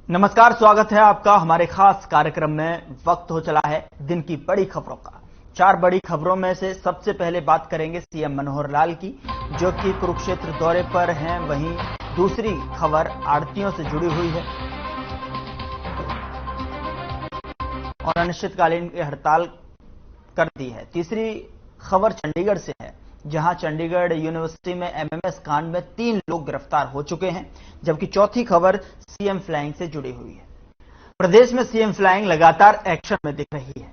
नमस्कार, स्वागत है आपका हमारे खास कार्यक्रम में। वक्त हो चला है दिन की बड़ी खबरों का। 4 बड़ी खबरों में से सबसे पहले बात करेंगे सीएम मनोहर लाल की, जो कि कुरुक्षेत्र दौरे पर हैं। वहीं दूसरी खबर आड़तियों से जुड़ी हुई है और अनिश्चितकालीन हड़ताल कर दी है। तीसरी खबर चंडीगढ़ से है, जहां चंडीगढ़ यूनिवर्सिटी में एमएमएस कांड में 3 लोग गिरफ्तार हो चुके हैं। जबकि चौथी खबर सीएम फ्लाइंग से जुड़ी हुई है। प्रदेश में सीएम फ्लाइंग लगातार एक्शन में दिख रही है।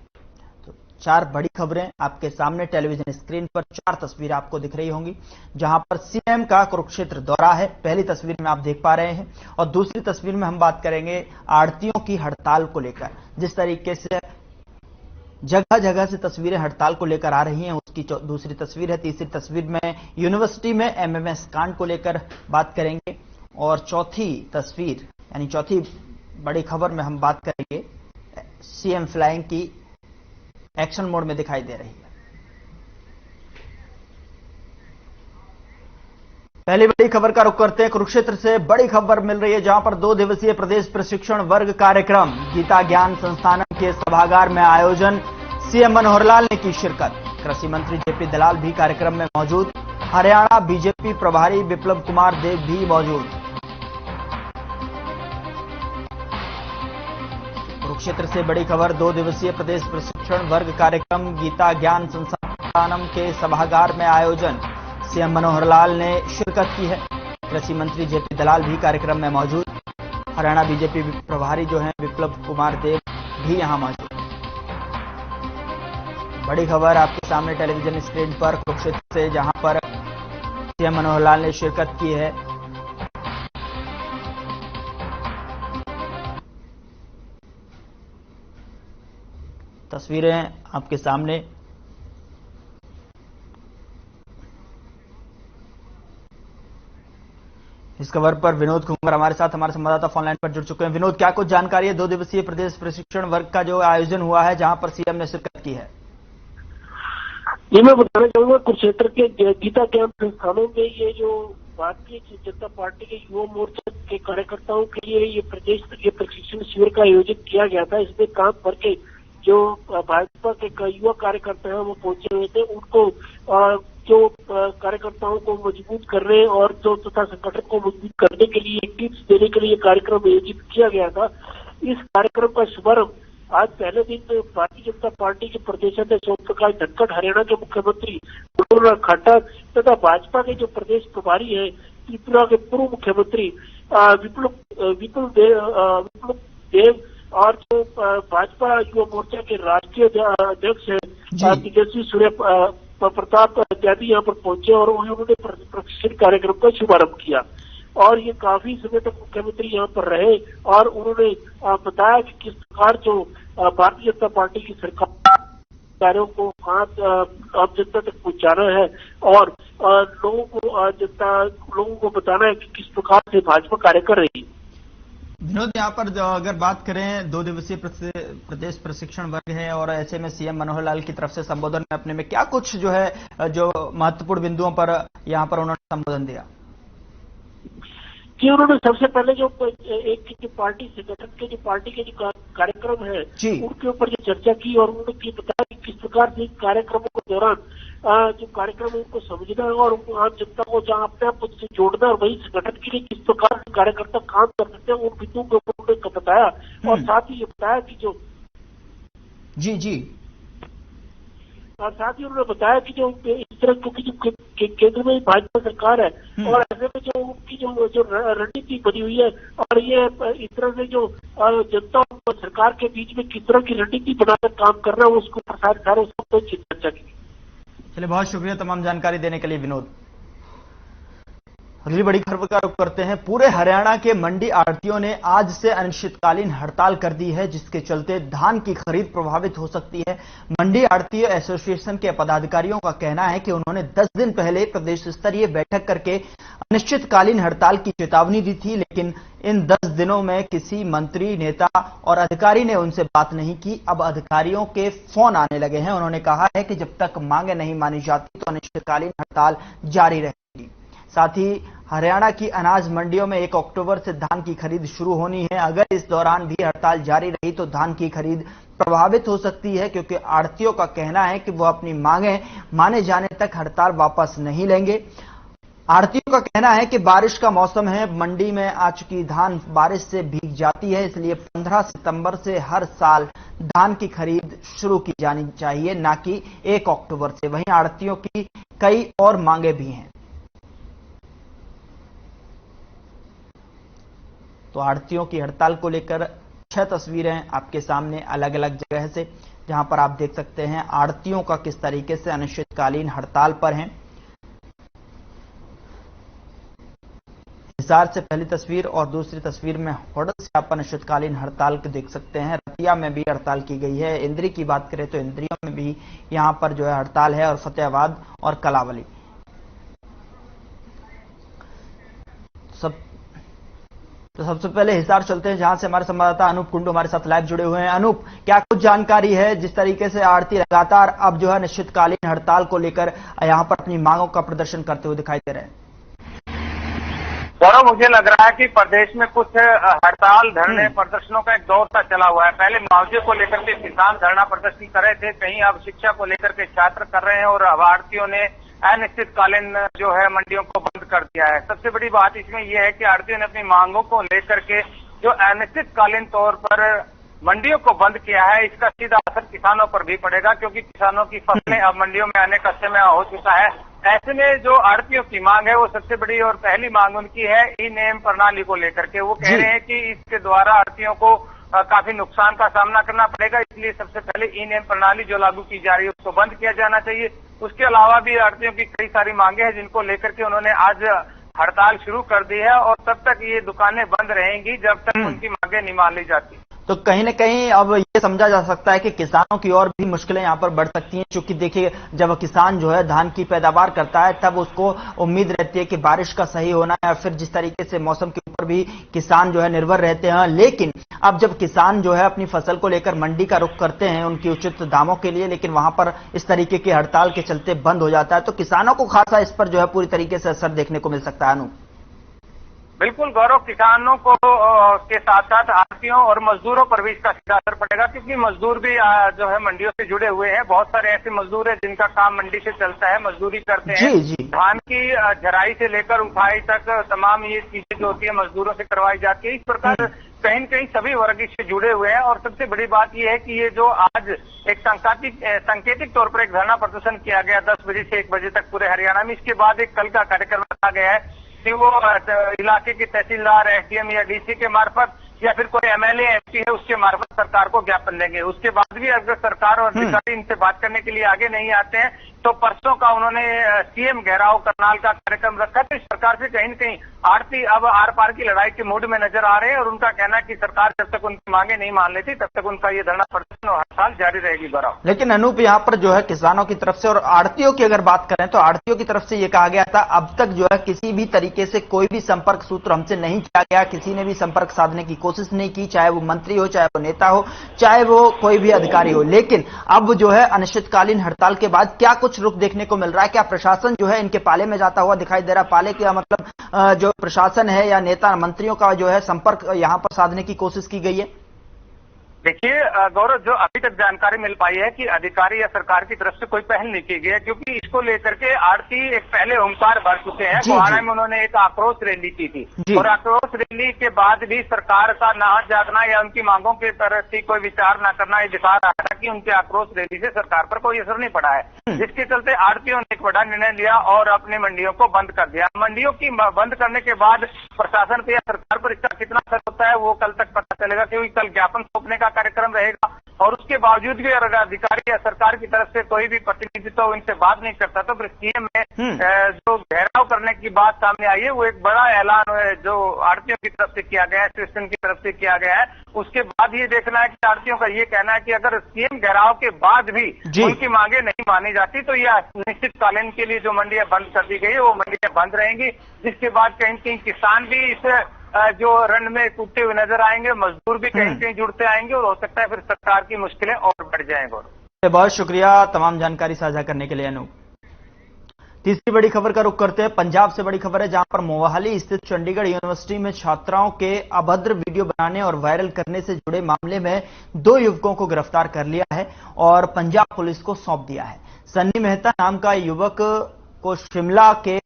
तो 4 बड़ी खबरें आपके सामने टेलीविजन स्क्रीन पर 4 तस्वीरें आपको दिख रही होंगी, जहां पर सीएम का कुरुक्षेत्र दौरा है। पहली तस्वीर में आप देख पा रहे हैं और दूसरी तस्वीर में हम बात करेंगे आड़तियों की हड़ताल को लेकर। जिस तरीके से जगह जगह से तस्वीरें हड़ताल को लेकर आ रही हैं, उसकी दूसरी तस्वीर है। तीसरी तस्वीर में यूनिवर्सिटी में एमएमएस कांड को लेकर बात करेंगे और चौथी तस्वीर यानी चौथी बड़ी खबर में हम बात करेंगे सीएम फ्लाइंग की एक्शन मोड में दिखाई दे रही है। पहली बड़ी खबर का रुख करते हैं। कुरुक्षेत्र से बड़ी खबर मिल रही है, जहां पर 2 दिवसीय प्रदेश प्रशिक्षण वर्ग कार्यक्रम गीता ज्ञान संस्थानम के सभागार में आयोजन। सीएम मनोहर लाल ने की शिरकत। कृषि मंत्री जेपी दलाल भी कार्यक्रम में मौजूद। हरियाणा बीजेपी प्रभारी विप्लव कुमार देव भी मौजूद। कुरुक्षेत्र से बड़ी खबर 2 दिवसीय प्रदेश प्रशिक्षण वर्ग कार्यक्रम गीता ज्ञान संस्थानम के सभागार में आयोजन। सीएम मनोहर लाल ने शिरकत की है। कृषि मंत्री जेपी दलाल भी कार्यक्रम में मौजूद। हरियाणा बीजेपी प्रभारी जो हैं विप्लव कुमार देव भी यहां मौजूद। बड़ी खबर आपके सामने टेलीविजन स्क्रीन पर कुरुक्षेत्र से, जहां पर सीएम मनोहर लाल ने शिरकत की है। तस्वीरें आपके सामने। इस खबर पर विनोद कुमार हमारे साथ, हमारे संवाददाता फोन लाइन पर जुड़ चुके हैं। विनोद, क्या कुछ जानकारी है 2 दिवसीय प्रदेश प्रशिक्षण वर्ग का जो आयोजन हुआ है, जहां पर सीएम ने शिरकत की है? ये मैं बताना चाहूंगा, कुरुक्षेत्र के गीता ज्ञान संस्थानों में ये जो भारतीय जनता पार्टी के युवा मोर्चा के कार्यकर्ताओं के लिए ये प्रदेश स्तरीय प्रशिक्षण शिविर का आयोजित किया गया था। इसमें काम भर के जो भाजपा के युवा कार्यकर्ता हैं वो पहुंचे हुए थे। उनको जो कार्यकर्ताओं को मजबूत करने और जो तथा संगठन को मजबूत करने के लिए टिप्स देने के लिए कार्यक्रम आयोजित किया गया था। इस कार्यक्रम का शुभारंभ आज पहले दिन भारतीय जनता पार्टी के प्रदेश अध्यक्ष ओम प्रकाश धनखड़, हरियाणा के मुख्यमंत्री मनोहर खट्टर तथा भाजपा के जो प्रदेश प्रभारी है त्रिपुरा के पूर्व मुख्यमंत्री विपुल देव और जो भाजपा युवा मोर्चा के राष्ट्रीय अध्यक्ष है तेजस्वी सूर्य प्रताप इत्यादि यहाँ पर पहुंचे और उन्होंने प्रशिक्षण कार्यक्रम का शुभारंभ किया। और ये काफी समय तक मुख्यमंत्री यहाँ पर रहे और उन्होंने बताया कि किस प्रकार जो भारतीय जनता पार्टी की सरकार कार्यों को आम जनता तक पहुंचाना है और लोगों को बताना है कि किस प्रकार से भाजपा कार्य कर रही है। विनोद, यहाँ पर अगर बात करें 2 दिवसीय प्रदेश प्रशिक्षण वर्ग है और ऐसे में सीएम मनोहर लाल की तरफ से संबोधन में अपने में क्या कुछ जो है जो महत्वपूर्ण बिंदुओं पर यहाँ पर उन्होंने संबोधन दिया? कि उन्होंने सबसे पहले जो एक पार्टी संगठन के जो पार्टी के जो कार्यक्रम है उनके ऊपर जो चर्चा की और उन्होंने बताया कि किस प्रकार से कार्यक्रमों के दौरान जो कार्यक्रम है उनको समझना है और आम जनता को जहाँ अपने आप से जोड़ना और वही संगठन के लिए किस प्रकार से कार्यकर्ता काम कर सकते हैं उन बिंदुओं के ऊपर उन्होंने बताया। और साथ ही ये बताया कि जो और साथ ही उन्होंने बताया कि जो इस तरह क्योंकि जो केंद्र में भाजपा सरकार है और ऐसे में जो उनकी जो रणनीति बनी हुई है और ये इस तरह से जो जनता और सरकार के बीच में किस तरह की रणनीति बनाकर काम कर रहा है उसको प्रसार कर उसको चर्चा की। चलिए, बहुत शुक्रिया तमाम जानकारी देने के लिए विनोद। अगली बड़ी खबर का रुख करते हैं। पूरे हरियाणा के मंडी आढ़तियों ने आज से अनिश्चितकालीन हड़ताल कर दी है, जिसके चलते धान की खरीद प्रभावित हो सकती है। मंडी आढ़ती एसोसिएशन के पदाधिकारियों का कहना है कि उन्होंने 10 दिन पहले प्रदेश स्तरीय बैठक करके अनिश्चितकालीन हड़ताल की चेतावनी दी थी, लेकिन इन 10 दिनों में किसी मंत्री, नेता और अधिकारी ने उनसे बात नहीं की। अब अधिकारियों के फोन आने लगे हैं। उन्होंने कहा है कि जब तक मांगे नहीं मानी जाती तो अनिश्चितकालीन हड़ताल जारी रहेगी। साथ ही हरियाणा की अनाज मंडियों में 1 अक्टूबर से धान की खरीद शुरू होनी है। अगर इस दौरान भी हड़ताल जारी रही तो धान की खरीद प्रभावित हो सकती है, क्योंकि आढ़तियों का कहना है कि वो अपनी मांगें माने जाने तक हड़ताल वापस नहीं लेंगे। आढ़तियों का कहना है कि बारिश का मौसम है, मंडी में आ चुकी धान बारिश से भीग जाती है, इसलिए 15 सितंबर से हर साल धान की खरीद शुरू की जानी चाहिए, ना कि 1 अक्टूबर से। वहीं आढ़तियों की कई और मांगे भी हैं। तो आढ़तियों की हड़ताल को लेकर 6 तस्वीरें आपके सामने अलग अलग जगह से, जहां पर आप देख सकते हैं आढ़तियों का किस तरीके से अनिश्चितकालीन हड़ताल पर हैं। हिसार से पहली तस्वीर और दूसरी तस्वीर में होडल से आप अनिश्चितकालीन हड़ताल को देख सकते हैं। रतिया में भी हड़ताल की गई है। इंद्री की बात करें तो इंद्रियों में भी यहां पर जो है हड़ताल है, और फतेहाबाद और कलावली। सबसे पहले हिसार चलते हैं, जहां से हमारे संवाददाता अनूप कुंडू हमारे साथ लाइव जुड़े हुए हैं। अनूप, क्या कुछ जानकारी है जिस तरीके से आढ़ती लगातार अब जो है निश्चितकालीन हड़ताल को लेकर यहां पर अपनी मांगों का प्रदर्शन करते हुए दिखाई दे रहे हैं? गौरव, मुझे लग रहा है कि प्रदेश में कुछ हड़ताल धरने प्रदर्शनों का एक दौर सा चला हुआ है। पहले मुआवजे को लेकर के किसान धरना प्रदर्शन कर रहे थे, कहीं अब शिक्षा को लेकर के छात्र कर रहे हैं, और अब आढ़तियों ने अनिश्चितकालीन जो है मंडियों को बंद कर दिया है। सबसे बड़ी बात इसमें यह है कि आढ़तियों ने अपनी मांगों को लेकर के जो अनिश्चितकालीन तौर पर मंडियों को बंद किया है, इसका सीधा असर किसानों पर भी पड़ेगा, क्योंकि किसानों की फसलें अब मंडियों में आने का समय हो चुका है। ऐसे में जो आढ़तियों की मांग है वो सबसे बड़ी और पहली मांग उनकी है ई-नेम प्रणाली को लेकर के। वो कह रहे हैं कि इसके द्वारा आढ़तियों को काफी नुकसान का सामना करना पड़ेगा, इसलिए सबसे पहले ई-नेम प्रणाली जो लागू की जा रही है उसको बंद किया जाना चाहिए। उसके अलावा भी आढ़तियों की कई सारी मांगे हैं जिनको लेकर के उन्होंने आज हड़ताल शुरू कर दी है, और तब तक ये दुकानें बंद रहेंगी जब तक उनकी मांगे नहीं मान ली जाती। तो कहीं न कहीं अब ये समझा जा सकता है कि किसानों की और भी मुश्किलें यहां पर बढ़ सकती हैं, क्योंकि देखिए जब किसान जो है धान की पैदावार करता है तब उसको उम्मीद रहती है कि बारिश का सही होना है, फिर जिस तरीके से मौसम के ऊपर भी किसान जो है निर्भर रहते हैं। लेकिन अब जब किसान जो है अपनी फसल को लेकर मंडी का रुख करते हैं उनकी उचित दामों के लिए, लेकिन वहां पर इस तरीके की हड़ताल के चलते बंद हो जाता है, तो किसानों को खासा इस पर जो है पूरी तरीके से असर देखने को मिल सकता है। अनु, बिल्कुल गौरव, किसानों को के साथ साथ आढ़तियों और मजदूरों पर भी इसका सीधा असर पड़ेगा, क्योंकि मजदूर भी जो है मंडियों से जुड़े हुए हैं। बहुत सारे ऐसे मजदूर हैं जिनका काम मंडी से चलता है, मजदूरी करते हैं। जी। धान की झराई से लेकर उठाई तक तमाम ये चीजें जो होती है मजदूरों से करवाई जाती है। इस प्रकार कहीं न कहीं सभी वर्ग इससे जुड़े हुए हैं, और सबसे बड़ी बात यह है कि ये जो आज एक सांकेतिक तौर पर एक धरना प्रदर्शन किया गया 10 बजे से 1 बजे तक पूरे हरियाणा में, इसके बाद एक कल का कार्यक्रम रखा गया है कि वो इलाके के तहसीलदार, एसडीएम या डीसी के मार्फत या फिर कोई एमएलए एमपी है उसके मार्फत सरकार को ज्ञापन देंगे। उसके बाद भी अगर सरकार और अधिकारी इनसे बात करने के लिए आगे नहीं आते हैं तो परसों का उन्होंने सीएम घेराव करनाल का कार्यक्रम रखा। तो इस सरकार से कहीं न कहीं आढ़ती अब आर पार की लड़ाई के मूड में नजर आ रहे हैं, और उनका कहना है कि सरकार जब तक उनकी मांगे नहीं मान लेती तब तक उनका ये धरना प्रदर्शन और हड़ताल जारी रहेगी। गौरव, लेकिन अनूप, यहाँ पर जो है किसानों की तरफ से और आढ़तियों की अगर बात करें तो आढ़तियों की तरफ से ये कहा गया था अब तक जो है किसी भी तरीके से कोई भी संपर्क सूत्र हमसे नहीं किया गया, किसी ने भी संपर्क साधने की कोशिश नहीं की, चाहे वो मंत्री हो, चाहे वो नेता हो, चाहे वो कोई भी अधिकारी हो। लेकिन अब जो है अनिश्चितकालीन हड़ताल के बाद क्या कुछ रुख देखने को मिल रहा है? क्या प्रशासन जो है इनके पाले में जाता हुआ दिखाई दे रहा है? पाले का मतलब जो प्रशासन है या नेता मंत्रियों का जो है संपर्क यहां पर साधने की कोशिश की गई है? देखिए गौरव, जो अभी तक जानकारी मिल पाई है कि अधिकारी या सरकार की तरफ से कोई पहल नहीं की गई है, क्योंकि इसको लेकर के आढ़ती एक पहले ओंकार भर चुके हैं। गोहाना में उन्होंने एक आक्रोश रैली की थी, और आक्रोश रैली के बाद भी सरकार का ना जागना या उनकी मांगों के प्रति कोई विचार न करना ये दिखा रहा था कि उनके आक्रोश रैली से सरकार पर कोई असर नहीं पड़ा है, जिसके चलते आढ़तियों ने एक बड़ा निर्णय लिया और अपनी मंडियों को बंद कर दिया। मंडियों की बंद करने के बाद प्रशासन पर या सरकार पर इसका कितना असर होता है वो कल तक पता चलेगा, क्योंकि कल ज्ञापन सौंपने का कार्यक्रम रहेगा, और उसके बावजूद भी अगर अधिकारी या सरकार की तरफ से कोई भी प्रतिनिधित्व इनसे बात नहीं करता तो फिर सीएम में जो घेराव करने की बात सामने आई है वो एक बड़ा ऐलान जो आढ़तियों की तरफ से किया गया है, एसोसिएशन की तरफ से किया गया है। उसके बाद ये देखना है कि आढ़तियों का ये कहना है कि अगर सीएम घेराव के बाद भी उनकी मांगे नहीं मानी जाती तो यह निश्चितकालीन के लिए जो मंडियां बंद कर दी गई है वो मंडियां बंद रहेंगी, जिसके बाद कहीं कहीं किसान भी इस जो रण में कूदते हुए नजर आएंगे, मजदूर भी कहीं कहीं जुड़ते आएंगे, और हो सकता है फिर सरकार की मुश्किलें और बढ़ जाएंगी। बहुत शुक्रिया तमाम जानकारी साझा करने के लिए अनूप। तीसरी बड़ी खबर का रुख करते हैं। पंजाब से बड़ी खबर है, जहां पर मोहाली स्थित चंडीगढ़ यूनिवर्सिटी में छात्राओं के अभद्र वीडियो बनाने और वायरल करने से जुड़े मामले में 2 युवकों को गिरफ्तार कर लिया है और पंजाब पुलिस को सौंप दिया है। सन्नी मेहता नाम का युवक को शिमला के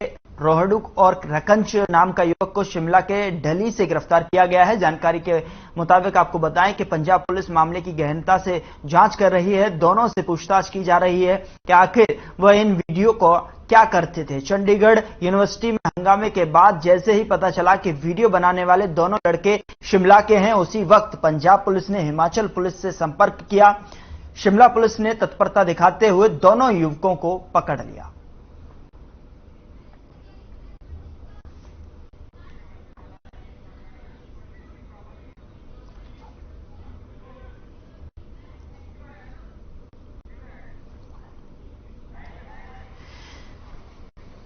रोहडू और रकंच नाम का युवक को शिमला के ढली से गिरफ्तार किया गया है। जानकारी के मुताबिक आपको बताएं कि पंजाब पुलिस मामले की गहनता से जांच कर रही है। दोनों से पूछताछ की जा रही है कि आखिर वह इन वीडियो को क्या करते थे। चंडीगढ़ यूनिवर्सिटी में हंगामे के बाद जैसे ही पता चला कि वीडियो बनाने वाले दोनों लड़के शिमला के हैं, उसी वक्त पंजाब पुलिस ने हिमाचल पुलिस से संपर्क किया। शिमला पुलिस ने तत्परता दिखाते हुए दोनों युवकों को पकड़ लिया।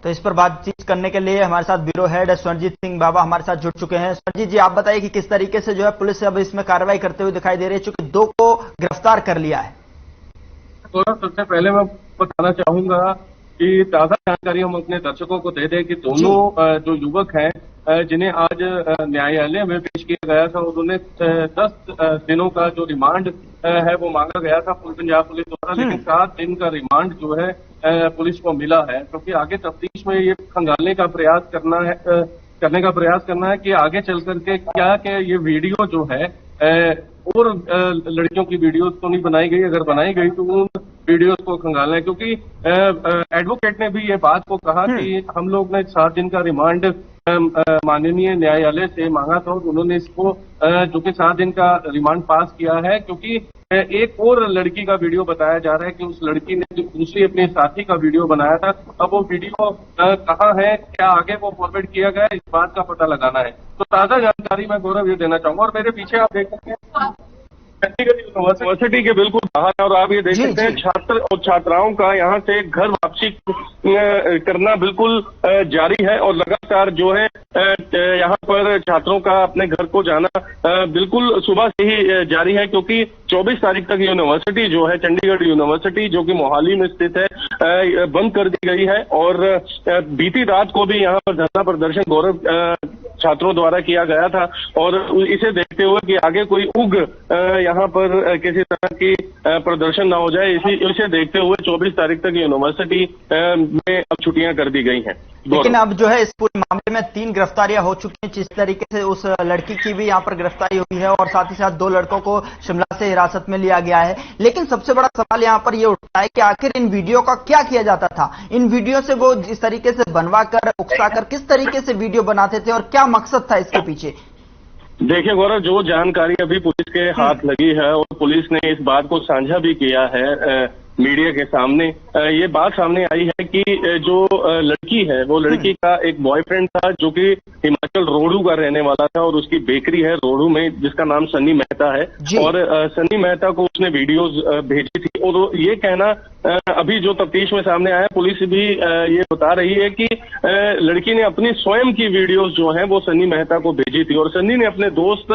तो इस पर बातचीत करने के लिए हमारे साथ ब्यूरो हेड स्वर्णजीत सिंह बाबा हमारे साथ जुड़ चुके हैं। स्वर्णजीत जी, आप बताइए कि किस तरीके से जो है पुलिस अब इसमें कार्रवाई करते हुए दिखाई दे रही है, चूंकि 2 को गिरफ्तार कर लिया है। तो सबसे पहले मैं बताना चाहूंगा कि ताजा जानकारी हम अपने दर्शकों को दे दें कि दोनों जो युवक हैं जिन्हें आज न्यायालय में पेश किया गया था, उन्होंने 10 दिनों का जो रिमांड है वो मांगा गया था पंजाब पुलिस द्वारा, लेकिन 7 दिन का रिमांड जो है पुलिस को मिला है, क्योंकि आगे तफ्तीश में ये खंगालने का प्रयास करना है कि आगे चल करके क्या ये वीडियो जो है और लड़कियों की वीडियोस तो नहीं बनाई गई, अगर बनाई गई तो उन वीडियोस को खंगालना है, क्योंकि एडवोकेट ने भी ये बात को कहा कि हम लोग ने 7 दिन का रिमांड माननीय न्यायालय से मांगा था और उन्होंने इसको जो कि 7 दिन का रिमांड पास किया है, क्योंकि एक और लड़की का वीडियो बताया जा रहा है कि उस लड़की ने जो दूसरी अपने साथी का वीडियो बनाया था, अब वो वीडियो कहाँ है, क्या आगे वो फॉरवर्ड किया गया, इस बात का पता लगाना है। तो ताजा जानकारी मैं गौरव ये देना चाहूंगा। और मेरे पीछे आप देख सकते हैं चंडीगढ़ यूनिवर्सिटी के बिल्कुल बाहर है और आप ये देख सकते हैं छात्र और छात्राओं का यहाँ से घर वापसी करना बिल्कुल जारी है और लगातार जो है यहाँ पर छात्रों का अपने घर को जाना बिल्कुल सुबह से ही जारी है, क्योंकि 24 तारीख तक यूनिवर्सिटी जो है चंडीगढ़ यूनिवर्सिटी जो कि मोहाली में स्थित है बंद कर दी गई है। और बीती रात को भी यहाँ पर धरना प्रदर्शन गौरव छात्रों द्वारा किया गया था और इसे देखते हुए कि आगे कोई उग्र यहाँ पर किसी तरह की प्रदर्शन ना हो जाए, इसे देखते हुए 24 तारीख तक यूनिवर्सिटी में अब छुट्टियां कर दी गई हैं। लेकिन अब जो है इस पूरे मामले में 3 गिरफ्तारियां हो चुकी हैं। जिस तरीके से उस लड़की की भी यहाँ पर गिरफ्तारी हुई है और साथ ही साथ 2 लड़कों को शिमला से हिरासत में लिया गया है। लेकिन सबसे बड़ा सवाल यहाँ पर यह उठता है कि आखिर इन वीडियो का क्या किया जाता था। इन वीडियो से वो जिस तरीके से बनवा कर उकसा कर किस तरीके से वीडियो बनाते थे और क्या मकसद था इसके पीछे। देखिए गौरव, जो जानकारी अभी पुलिस के हाथ लगी है और पुलिस ने इस बात को साझा भी किया है मीडिया के सामने, ये बात सामने आई है कि जो लड़की है वो लड़की का एक बॉयफ्रेंड था जो कि हिमाचल रोहडू का रहने वाला था और उसकी बेकरी है रोहडू में जिसका नाम सन्नी मेहता है और सन्नी मेहता को उसने वीडियोस भेजी थी। और ये कहना अभी जो तफ्तीश में सामने आया, पुलिस भी ये बता रही है कि लड़की ने अपनी स्वयं की वीडियोस जो हैं वो सन्नी मेहता को भेजी थी और सन्नी ने अपने दोस्त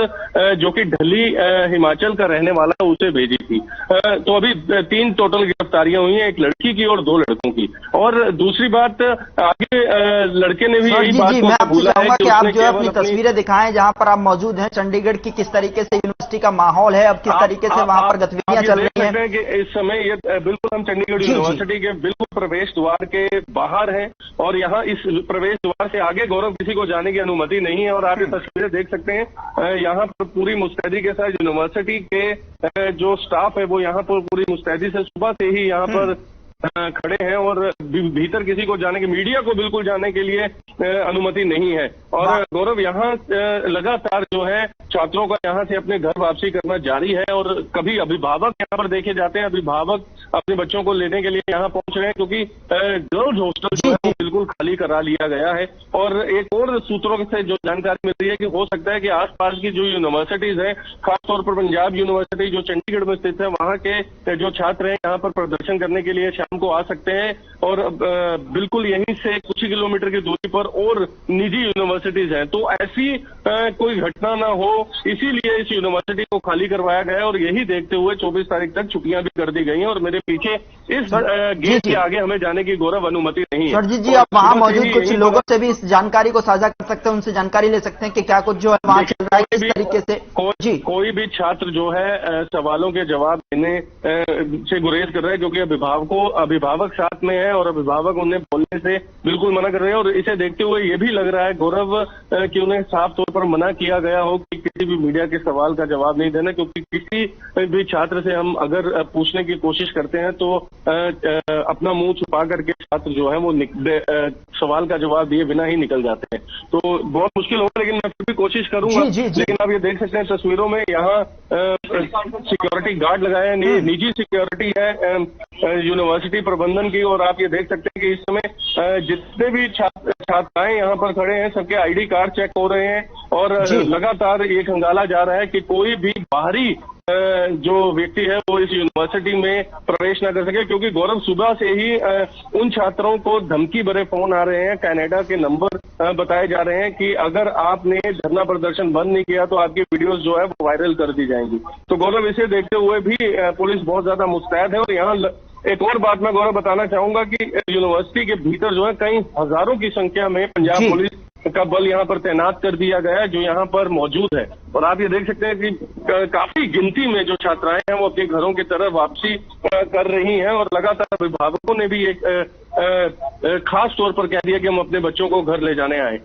जो कि ढली हिमाचल का रहने वाला है उसे भेजी थी। तो अभी 3 टोटल गिरफ्तारियां हुई हैं, एक लड़की की और 2 लड़कों की। और दूसरी बात, आगे लड़के ने भी यही बात को कबूला है कि आप जो है अपनी तस्वीरें दिखाएं जहां पर आप मौजूद हैं। चंडीगढ़ की किस तरीके से यूनिवर्सिटी का माहौल है, अब किस तरीके से वहां पर गतिविधियां चल रही हैं। कि इस समय ये बिल्कुल हम चंडीगढ़ यूनिवर्सिटी के बिल्कुल प्रवेश द्वार के बाहर हैं और यहाँ इस प्रवेश द्वार से आगे गौरव किसी को जाने की अनुमति नहीं है। और आप ये तस्वीरें देख सकते हैं, यहाँ पर पूरी मुस्तैदी के साथ यूनिवर्सिटी के जो स्टाफ है वो यहाँ पर पूरी मुस्तैदी से सुबह से ही यहाँ पर खड़े हैं और भीतर किसी को जाने के, मीडिया को बिल्कुल जाने के लिए अनुमति नहीं है। और गौरव, यहाँ लगातार जो है छात्रों का यहाँ से अपने घर वापसी करना जारी है और कभी अभिभावक यहाँ पर देखे जाते हैं, अभिभावक अपने बच्चों को लेने के लिए यहाँ पहुंच रहे हैं, क्योंकि गर्ल्स हॉस्टल जो है वो बिल्कुल खाली करा लिया गया है। और एक और सूत्रों से जो जानकारी मिल रही है कि हो सकता है कि आसपास की जो यूनिवर्सिटीज हैं, खासतौर पर पंजाब यूनिवर्सिटी जो चंडीगढ़ में स्थित है, वहाँ के जो छात्र हैं यहाँ पर प्रदर्शन करने के लिए शाम को आ सकते हैं और बिल्कुल यहीं से कुछ ही किलोमीटर की दूरी पर और निजी यूनिवर्सिटीज हैं। तो ऐसी कोई घटना ना हो, इसीलिए इस यूनिवर्सिटी को खाली करवाया गया है और यही देखते हुए 24 तारीख तक छुट्टियां भी कर दी गई हैं और मेरे पीछे इस गेट के आगे हमें जाने की गौरव अनुमति नहीं है। सरजीत जी, आप वहां मौजूद कुछ लोगों से भी इस जानकारी को साझा कर सकते हैं, उनसे जानकारी ले सकते हैं कि क्या कुछ जो है वहां चल रहा है, किस तरीके से कोई भी छात्र जो है सवालों के जवाब देने से गुरेज कर रहे हैं, क्योंकि अभिभावक साथ में है और अभिभावक उन्हें बोलने से बिल्कुल मना कर रहे हैं। और इसे देखते हुए ये भी लग रहा है गौरव कि उन्हें साफ तौर पर मना किया गया हो कि किसी भी मीडिया के सवाल का जवाब नहीं देना, क्योंकि किसी भी छात्र से हम अगर पूछने की कोशिश करते हैं तो अपना मुंह छुपा करके छात्र जो है वो सवाल का जवाब दिए बिना ही निकल जाते हैं। तो बहुत मुश्किल होगा, लेकिन मैं फिर भी कोशिश करूंगा। लेकिन आप ये देख सकते हैं तस्वीरों में, यहाँ सिक्योरिटी गार्ड लगाए हैं, निजी सिक्योरिटी है यूनिवर्सिटी प्रबंधन की। और आप ये देख सकते हैं कि इस समय जितने भी छात्राएं यहाँ पर खड़े हैं सबके आईडी कार्ड चेक हो रहे हैं और लगातार ये खंगाला जा रहा है कि कोई भी बाहरी जो व्यक्ति है वो इस यूनिवर्सिटी में प्रवेश न कर सके, क्योंकि गौरव सुबह से ही उन छात्रों को धमकी भरे फोन आ रहे हैं, कनाडा के नंबर बताए जा रहे हैं कि अगर आपने धरना प्रदर्शन बंद नहीं किया तो आपकी वीडियोस जो है वो वायरल कर दी जाएंगी। तो गौरव, इसे देखते हुए भी पुलिस बहुत ज्यादा मुस्तैद है। और यहाँ एक और बात मैं गौरव बताना चाहूंगा कि यूनिवर्सिटी के भीतर जो है कई हजारों की संख्या में पंजाब पुलिस का बल यहाँ पर तैनात कर दिया गया है, जो यहाँ पर मौजूद है। और आप ये देख सकते हैं कि काफी गिनती में जो छात्राएं हैं वो अपने घरों की तरफ वापसी कर रही हैं और लगातार अभिभावकों ने भी एक खास तौर पर कह दिया कि हम अपने बच्चों को घर ले जाने आए।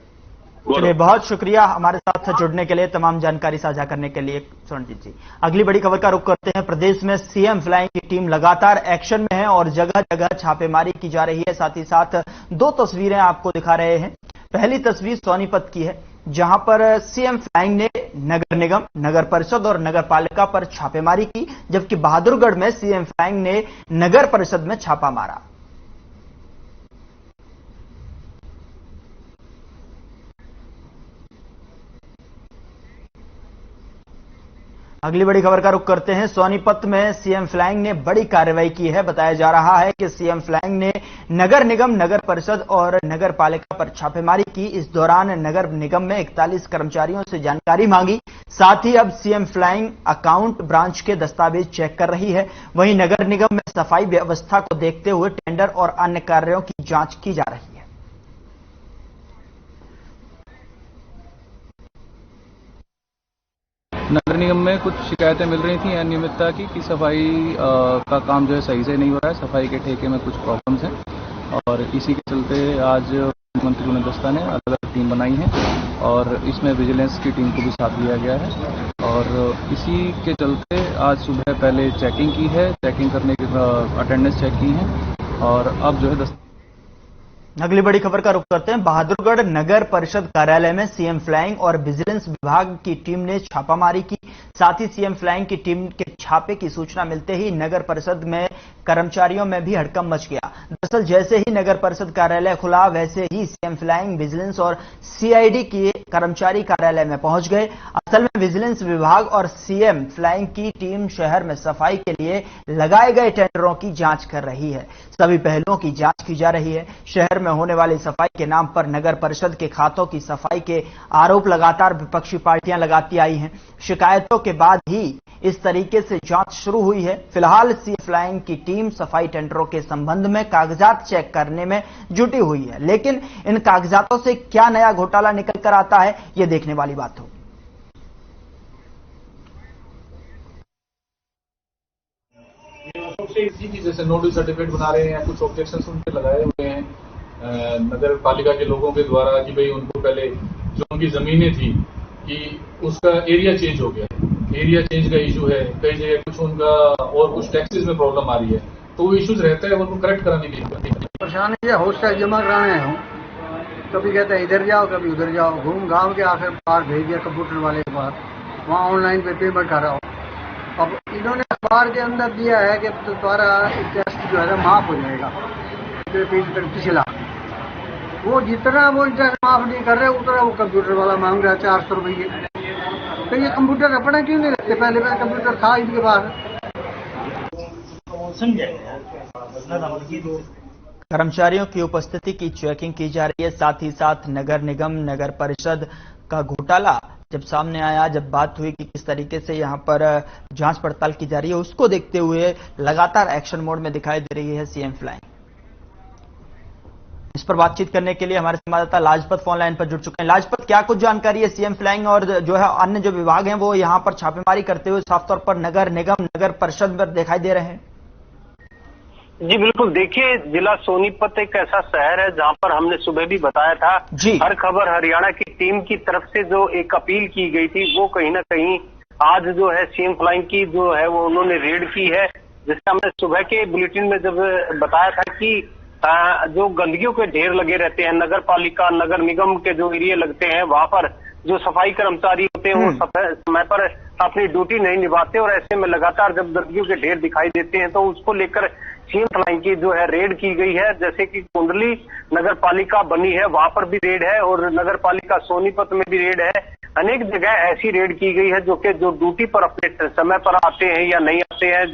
चलिए, बहुत शुक्रिया हमारे साथ जुड़ने के लिए, तमाम जानकारी साझा करने के लिए स्वर्णजीत जी। अगली बड़ी खबर का रुख करते हैं। प्रदेश में सीएम फ्लाइंग की टीम लगातार एक्शन में है और जगह जगह छापेमारी की जा रही है। साथ ही साथ दो तस्वीरें आपको दिखा रहे हैं। पहली तस्वीर सोनीपत की है, जहां पर सीएम फ्लाइंग ने नगर निगम, नगर परिषद और नगर पालिका पर छापेमारी की, जबकि बहादुरगढ़ में सीएम फ्लाइंग ने नगर परिषद में छापा मारा। अगली बड़ी खबर का रुख करते हैं। सोनीपत में सीएम फ्लाइंग ने बड़ी कार्रवाई की है। बताया जा रहा है कि सीएम फ्लाइंग ने नगर निगम, नगर परिषद और नगर पालिका पर छापेमारी की। इस दौरान नगर निगम में 41 कर्मचारियों से जानकारी मांगी। साथ ही अब सीएम फ्लाइंग अकाउंट ब्रांच के दस्तावेज चेक कर रही है। वहीं नगर निगम में सफाई व्यवस्था को देखते हुए टेंडर और अन्य कार्यों की जांच की जा रही है। नगर निगम में कुछ शिकायतें मिल रही थी अनियमितता की कि सफाई का काम जो है सही से नहीं हो रहा है, सफाई के ठेके में कुछ प्रॉब्लम्स हैं और इसी के चलते आज मंत्री उन्हें दस्ता ने अलग अलग टीम बनाई है और इसमें विजिलेंस की टीम को भी साथ लिया गया है। और इसी के चलते आज सुबह पहले चेकिंग की है, चेकिंग करने के अटेंडेंस चेक की है और अब जो है अगली बड़ी खबर का रुख करते हैं। बहादुरगढ़ नगर परिषद कार्यालय में सीएम फ्लाइंग और विजिलेंस विभाग की टीम ने छापामारी की। साथ ही सीएम फ्लाइंग की टीम के छापे की सूचना मिलते ही नगर परिषद में कर्मचारियों में भी हड़कंप मच गया। दरअसल जैसे ही नगर परिषद कार्यालय खुला, वैसे ही सीएम फ्लाइंग, विजिलेंस और सीआईडी के कर्मचारी कार्यालय में पहुंच गए। असल में विजिलेंस विभाग और सीएम फ्लाइंग की टीम शहर में सफाई के लिए लगाए गए टेंडरों की जांच कर रही है। सभी पहलुओं की जांच की जा रही है। शहर में होने वाली सफाई के नाम पर नगर परिषद के खातों की सफाई के आरोप लगातार विपक्षी पार्टियां लगाती आई हैं। शिकायतों के बाद ही इस तरीके से जांच शुरू हुई है। फिलहाल सीएम फ्लाइंग की टीम सफाई टेंडरों के संबंध में कागजात चेक करने में जुटी हुई है, लेकिन इन कागजातों से क्या नया घोटाला निकल कर आता है, यह देखने वाली बात होगी। इसी की जैसे नोटिस सर्टिफिकेट बना रहे हैं, कुछ ऑब्जेक्शन उनके लगाए हुए हैं नगर पालिका के लोगों के द्वारा कि भाई उनको पहले जो उनकी जमीनें थी कि उसका एरिया चेंज हो गया, एरिया चेंज का इशू है। कई जगह कुछ उनका और कुछ टैक्सेस में प्रॉब्लम आ रही है, तो वो इश्यूज रहता है, उनको करेक्ट कराने के लिए परेशानी है। होस्ट टैक्स जमा कराने हूँ, कभी कहते हैं इधर जाओ, कभी उधर जाओ, घूम घाम के आखिर पार भेज दिया कंप्यूटर वाले के पास, वहाँ ऑनलाइन पे पेमेंट कर रहा हूँ। अब इन्होंने अखबार के अंदर दिया है कि तुम्हारा इंटरेस्ट जो है माफ हो जाएगा, पिछला वो जितना वो इंटरेस्ट माफ नहीं कर रहे उतना वो कंप्यूटर वाला मांग रहा है 400 रुपये। तो ये कंप्यूटर अपना क्यों नहीं रखते? पहले कंप्यूटर था इनके पास। कर्मचारियों की उपस्थिति की चेकिंग की जा रही है। साथ ही साथ नगर निगम, नगर परिषद का घोटाला जब सामने आया, जब बात हुई कि किस तरीके से यहां पर जांच पड़ताल की जा रही है, उसको देखते हुए लगातार एक्शन मोड में दिखाई दे रही है सीएम फ्लाइंग। इस पर बातचीत करने के लिए हमारे संवाददाता लाजपत फोन लाइन पर जुड़ चुके हैं। लाजपत, क्या कुछ जानकारी है सीएम फ्लाइंग और जो है अन्य जो विभाग हैं वो यहां पर छापेमारी करते हुए साफ तौर पर नगर निगम, नगर परिषद पर दिखाई दे रहे हैं? जी बिल्कुल, देखिए जिला सोनीपत एक ऐसा शहर है जहां पर हमने सुबह भी बताया था, हर खबर हरियाणा की टीम की तरफ से जो एक अपील की गई थी वो कहीं ना कहीं आज जो है सीएम फ्लाइंग की जो है वो उन्होंने रेड की है। जिससे हमने सुबह के बुलेटिन में जब बताया था कि जो गंदगियों के ढेर लगे रहते हैं, नगर पालिका, नगर निगम के जो एरिया लगते हैं वहां पर जो सफाई कर्मचारी होते हैं वो समय पर अपनी ड्यूटी नहीं निभाते और ऐसे में लगातार जब गंदगियों के ढेर दिखाई देते हैं तो उसको लेकर सीएम फ्लाइंग की जो है रेड की गई है। जैसे कि कुंडली नगर पालिका बनी है वहां पर भी रेड है और नगर पालिका सोनीपत में भी रेड है। अनेक जगह ऐसी रेड की गई है जो ड्यूटी पर अपने समय पर आते हैं या नहीं आते हैं,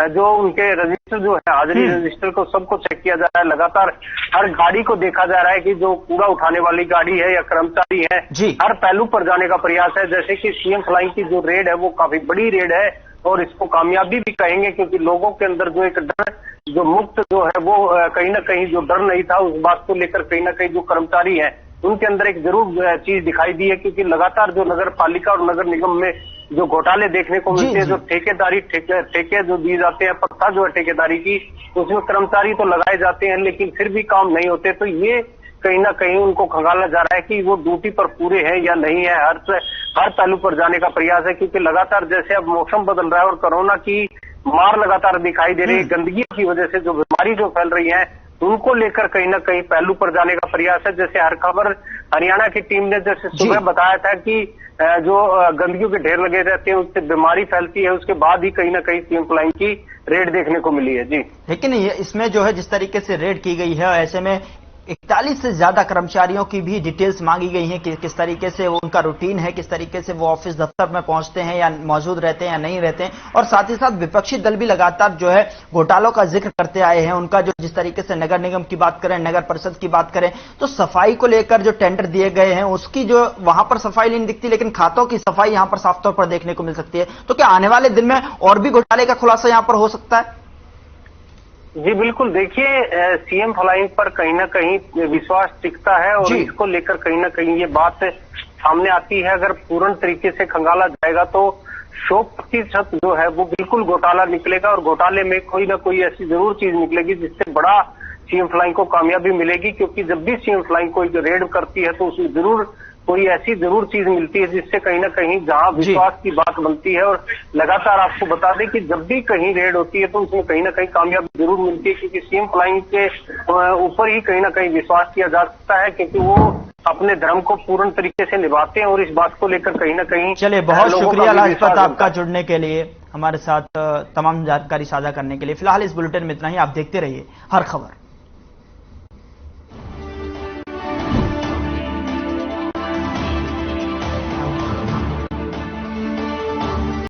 जो उनके रजिस्टर जो है हाजिरी रजिस्टर को सबको चेक किया जा रहा है। लगातार हर गाड़ी को देखा जा रहा है कि जो कूड़ा उठाने वाली गाड़ी है या कर्मचारी है, हर पहलू पर जाने का प्रयास है। जैसे कि सीएम फ्लाइंग की जो रेड है वो काफी बड़ी रेड है और इसको कामयाबी भी कहेंगे क्योंकि लोगों के अंदर जो एक डर जो मुक्त जो है वो कहीं ना कहीं जो डर नहीं था उस बात को लेकर कहीं ना कहीं जो कर्मचारी हैं उनके अंदर एक जरूर चीज दिखाई दी है। क्योंकि लगातार जो नगर पालिका और नगर निगम में जो घोटाले देखने को मिलते हैं, जो ठेकेदारी ठेके जो दिए जाते हैं, पत्ता जो है ठेकेदारी की, उसमें कर्मचारी तो लगाए जाते हैं लेकिन फिर भी काम नहीं होते। तो ये कहीं ना कहीं उनको खंगाला जा रहा है कि वो ड्यूटी पर पूरे हैं या नहीं है। हर पहलू पर जाने का प्रयास है क्योंकि लगातार जैसे अब मौसम बदल रहा है और कोरोना की मार लगातार दिखाई दे रही है, गंदगी की वजह से जो बीमारी जो फैल रही है उनको लेकर कहीं ना कहीं पहलू पर जाने का प्रयास है। जैसे हर खबर हरियाणा की टीम ने जैसे सुबह बताया था कि जो गंदगियों के ढेर लगे रहते हैं उससे बीमारी फैलती है, उसके बाद ही कहीं ना कहीं सीएम फ्लाइंग की रेड देखने को मिली है। जी, लेकिन इसमें जो है जिस तरीके से रेड की गई है ऐसे में 41 से ज्यादा कर्मचारियों की भी डिटेल्स मांगी गई हैं कि किस तरीके से वो उनका रूटीन है, किस तरीके से वो ऑफिस दफ्तर में पहुंचते हैं या मौजूद रहते हैं या नहीं रहते हैं। और साथ ही साथ विपक्षी दल भी लगातार जो है घोटालों का जिक्र करते आए हैं। उनका जो जिस तरीके से नगर निगम की बात करें, नगर परिषद की बात करें तो सफाई को लेकर जो टेंडर दिए गए हैं उसकी जो वहां पर सफाई नहीं दिखती, लेकिन खातों की सफाई यहां पर साफ तौर पर देखने को मिल सकती है। तो क्या आने वाले दिन में और भी घोटाले का खुलासा यहां पर हो सकता है? जी बिल्कुल, देखिए सीएम फ्लाइंग पर कहीं ना कहीं विश्वास टिकता है और इसको लेकर कहीं ना कहीं ये बात सामने आती है। अगर पूर्ण तरीके से खंगाला जाएगा तो 100% जो है वो बिल्कुल घोटाला निकलेगा और घोटाले में कोई ना कोई ऐसी जरूर चीज निकलेगी जिससे बड़ा सीएम फ्लाइंग को कामयाबी मिलेगी। क्योंकि जब भी सीएम फ्लाइंग कोई रेड करती है तो उसमें जरूर कोई ऐसी जरूर चीज मिलती है जिससे कहीं ना कहीं जहां विश्वास की बात बनती है। और लगातार आपको बता दें कि जब भी कहीं रेड होती है तो उसमें कहीं ना कहीं कामयाबी जरूर मिलती है क्योंकि सीएम फ्लाइंग के ऊपर ही कहीं ना कहीं विश्वास किया जा सकता है क्योंकि वो अपने धर्म को पूर्ण तरीके से निभाते हैं और इस बात को लेकर कहीं ना कहीं। चलिए, बहुत शुक्रिया लाजपत आपका जुड़ने के लिए, हमारे साथ तमाम जानकारी साझा करने के लिए। फिलहाल इस बुलेटिन में इतना ही। आप देखते रहिए हर खबर।